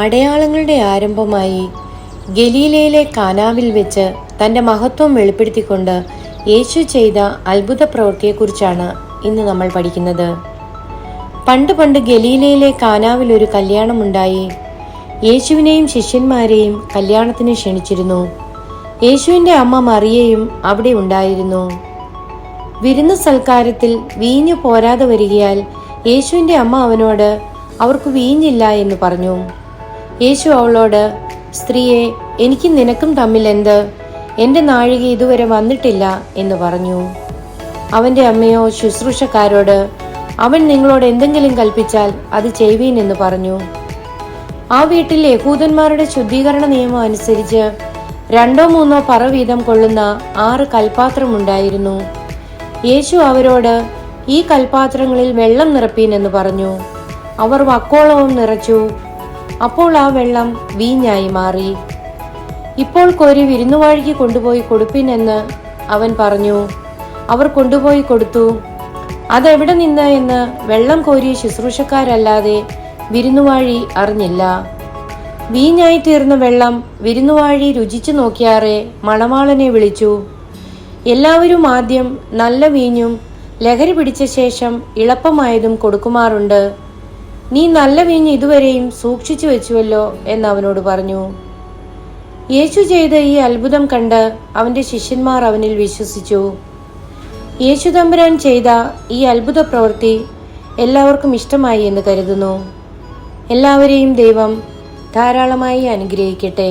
അടയാളങ്ങളുടെ ആരംഭമായി ഗലീലയിലെ കാനാവിൽ വെച്ച് തൻ്റെ മഹത്വം വെളിപ്പെടുത്തിക്കൊണ്ട് യേശു ചെയ്ത അത്ഭുത പ്രവൃത്തിയെക്കുറിച്ചാണ് ഇന്ന് നമ്മൾ പഠിക്കുന്നത്. പണ്ട് ഗലീലയിലെ കാനാവിൽ ഒരു കല്യാണമുണ്ടായി. യേശുവിനെയും ശിഷ്യന്മാരെയും കല്യാണത്തിന് ക്ഷണിച്ചിരുന്നു. യേശുവിൻ്റെ അമ്മ മറിയയും അവിടെ ഉണ്ടായിരുന്നു. വിരുന്ന് സൽക്കാരത്തിൽ വീഞ്ഞു പോരാതെ വരികയാൽ യേശുവിൻ്റെ അമ്മ അവനോട്, അവർക്ക് വീഞ്ഞില്ല എന്ന് പറഞ്ഞു. യേശു അവളോട്, സ്ത്രീയെ, എനിക്കും നിനക്കും തമ്മിൽ എന്ത്? എൻ്റെ നാഴിക ഇതുവരെ വന്നിട്ടില്ല എന്ന് പറഞ്ഞു. അവൻ്റെ അമ്മയോ ശുശ്രൂഷക്കാരോട്, അവൻ നിങ്ങളോട് എന്തെങ്കിലും കൽപ്പിച്ചാൽ അത് ചെയ്യുവീൻ എന്ന് പറഞ്ഞു. ആ വീട്ടിൽ യഹൂദന്മാരുടെ ശുദ്ധീകരണ നിയമം അനുസരിച്ച് 2-3 പറ വീതം കൊള്ളുന്ന 6 കൽപാത്രമുണ്ടായിരുന്നു. യേശു അവരോട്, ഈ കൽപാത്രങ്ങളിൽ വെള്ളം നിറപ്പീൻ എന്ന് പറഞ്ഞു. അവർ വക്കോളവും നിറച്ചു. അപ്പോൾ ആ വെള്ളം വീഞ്ഞായി മാറി. ഇപ്പോൾ കോരി വിരുന്നുവാഴിക്ക് കൊണ്ടുപോയി കൊടുപ്പിൻ എന്ന് അവൻ പറഞ്ഞു. അവർ കൊണ്ടുപോയി കൊടുത്തു. അതെവിടെ നിന്ന് എന്ന് വെള്ളം കോരിയ ശുശ്രൂഷക്കാരല്ലാതെ വിരുന്നുവാഴി അറിഞ്ഞില്ല. വീഞ്ഞായി തീർന്ന വെള്ളം വിരുന്നുവാഴി രുചിച്ചു നോക്കിയാറെ മണവാളനെ വിളിച്ചു. എല്ലാവരും ആദ്യം നല്ല വീഞ്ഞും ലഹരി പിടിച്ച ശേഷം ഇളപ്പമായതും കൊടുക്കുമാറുണ്ട്. നീ നല്ല വീഞ്ഞ് ഇതുവരെയും സൂക്ഷിച്ചു വെച്ചുവല്ലോ എന്നവനോട് പറഞ്ഞു. യേശു ചെയ്ത ഈ അത്ഭുതം കണ്ട് അവൻ്റെ ശിഷ്യന്മാർ അവനിൽ വിശ്വസിച്ചു. യേശു തമ്പുരാൻ ചെയ്ത ഈ അത്ഭുത പ്രവൃത്തി എല്ലാവർക്കും ഇഷ്ടമായി എന്ന് കരുതുന്നു. എല്ലാവരെയും ദൈവം ധാരാളമായി അനുഗ്രഹിക്കട്ടെ.